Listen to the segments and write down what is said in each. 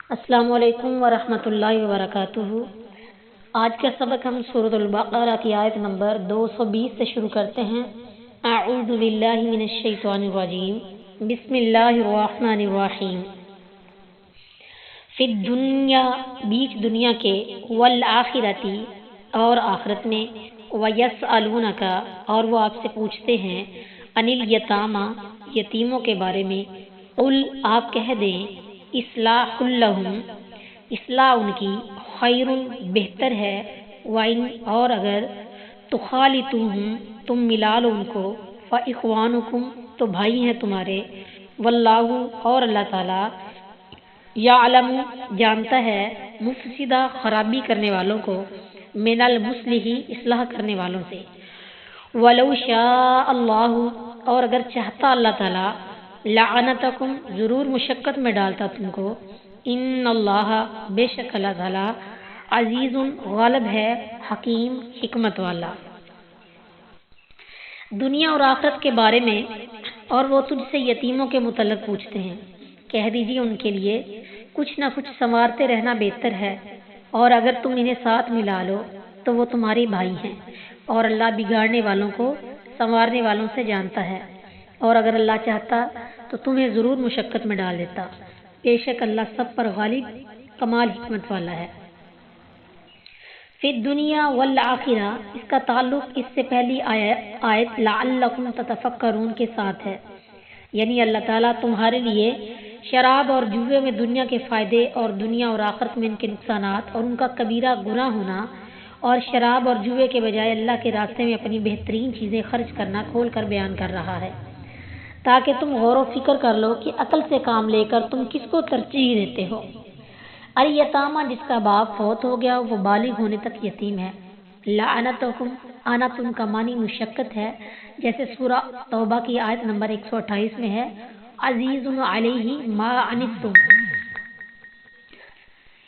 السلام علیکم ورحمۃ اللہ وبرکاتہ۔ آج کا سبق ہم سورۃ البقرہ کی آیت نمبر 220 سے شروع کرتے ہیں۔ اعوذ باللہ من الشیطان الرجیم، بسم اللہ الرحمن الرحیم۔ فی الدنیا، بیچ دنیا کے، والآخرتی، اور آخرت میں، ویسألونک، اور وہ آپ سے پوچھتے ہیں، عن الیتامی، یتیموں کے بارے میں، قل، آپ کہہ دیں، اصلاح لہم، اصلاح ان کی، خیر، بہتر ہے، وَإِنْ، اور اگر، تخالطوہم، تم ملا لو ان کو، فإخوانکم، تو بھائی ہیں تمہارے، واللہ، اور اللہ تعالیٰ، یعلم، جانتا ہے، مفسدہ، خرابی کرنے والوں کو، من المصلح، اصلاح کرنے والوں سے، ولو شاء اللہ، اور اگر چاہتا اللہ تعالیٰ، لعنتکم، ضرور مشقت میں ڈالتا تم کو، ان اللہ، بے شک اللہ تعالیٰ، عزیز، غالب ہے، حکیم، حکمت والا۔ دنیا اور آخرت کے بارے میں، اور وہ تجھ سے یتیموں کے متعلق پوچھتے ہیں، کہہ دیجیے ان کے لیے کچھ نہ کچھ سنوارتے رہنا بہتر ہے، اور اگر تم انہیں ساتھ ملا لو تو وہ تمہارے بھائی ہیں، اور اللہ بگاڑنے والوں کو سنوارنے والوں سے جانتا ہے، اور اگر اللہ چاہتا تو تمہیں ضرور مشقت میں ڈال دیتا، بے شک اللہ سب پر غالب، کمال حکمت والا ہے۔ فی الدنیا والآخرہ، اس کا تعلق اس سے پہلی آیت لعلکم تتفکرون کے ساتھ ہے، یعنی اللہ تعالیٰ تمہارے لیے شراب اور جوے میں دنیا کے فائدے، اور دنیا اور آخرت میں ان کے نقصانات اور ان کا کبیرہ گناہ ہونا، اور شراب اور جوے کے بجائے اللہ کے راستے میں اپنی بہترین چیزیں خرچ کرنا کھول کر بیان کر رہا ہے، تاکہ تم غور و فکر کر لو کہ عقل سے کام لے کر تم کس کو ترجیح دیتے ہو۔ الیتامی، جس کا باپ فوت ہو گیا وہ بالغ ہونے تک یتیم ہے۔ لعنتکم، عنتن کا معنی مشقت ہے، جیسے سورہ توبہ کی آیت نمبر 128 میں ہے، عزیز علیہ ما عنتم،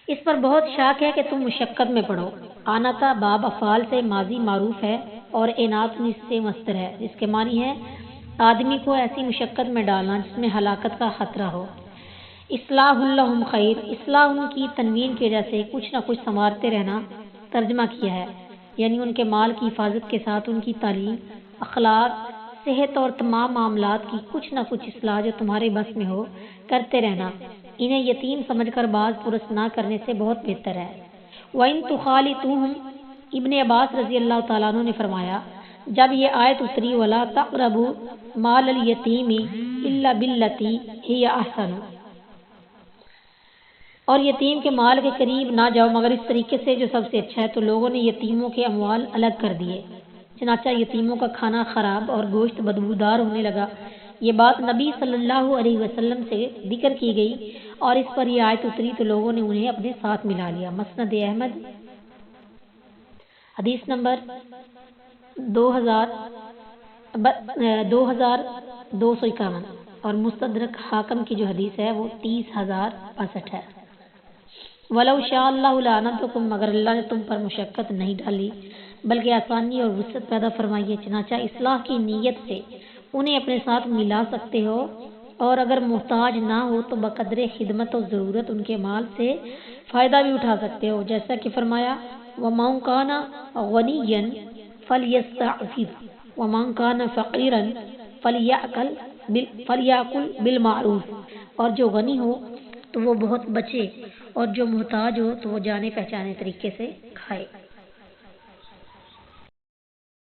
اس پر بہت شاک ہے کہ تم مشقت میں پڑو۔ عنتا باب افعال سے ماضی معروف ہے، اور عنات اس سے مصدر ہے، جس کے معنی ہے آدمی کو ایسی مشقت میں ڈالنا جس میں ہلاکت کا خطرہ ہو۔ اصلاح لہم خیر، اصلاح ان کی تنوین کی وجہ سے کچھ نہ کچھ سنوارتے رہنا ترجمہ کیا ہے، یعنی ان کے مال کی حفاظت کے ساتھ ان کی تعلیم، اخلاق، صحت اور تمام معاملات کی کچھ نہ کچھ اصلاح جو تمہارے بس میں ہو کرتے رہنا، انہیں یتیم سمجھ کر باز پرس نہ کرنے سے بہت بہتر ہے۔ وَإِن تُخَالِطُوهُمْ، ابن عباس رضی اللہ تعالیٰ عنہ نے فرمایا، جب یہ آیت اتری وَلَا تَقْرَبُوا مَالَ الْيَتِيمِ إِلَّا بِالَّتِي هِيَ أَحْسَنُ، اور یتیم کے مال کے قریب نہ جاؤ مگر اس طریقے سے جو سب سے اچھا ہے، تو لوگوں نے یتیموں کے اموال الگ کر دیے، چنانچہ یتیموں کا کھانا خراب اور گوشت بدبودار ہونے لگا۔ یہ بات نبی صلی اللہ علیہ وسلم سے ذکر کی گئی، اور اس پر یہ آیت اتری تو لوگوں نے انہیں اپنے ساتھ ملا لیا۔ مسند احمد، حدیث نمبر 2251، اور مستدرک حاکم کی جو حدیث ہے وہ 30,062 ہے۔ وَلَوْ شَاءَ اللَّهُ لَعَنَتَكُمْ، مگر اللہ نے تم پر مشقت نہیں ڈالی بلکہ آسانی اور وسعت پیدا فرمائی ہے، چنانچہ اصلاح کی نیت سے انہیں اپنے ساتھ ملا سکتے ہو، اور اگر محتاج نہ ہو تو بقدر خدمت و ضرورت ان کے مال سے فائدہ بھی اٹھا سکتے ہو، جیسا کہ فرمایا وَمَنْ كَانَ غَنِيًّا فَلْيَسْتَعْفِفْ وَمَنْ كَانَ فَقِيرًا فَلْيَأْكُلْ بِالْمَعْرُوفِ، اور جو غنی ہو تو وہ بہت بچے، اور جو محتاج ہو تو وہ جانے پہچانے طریقے سے کھائے۔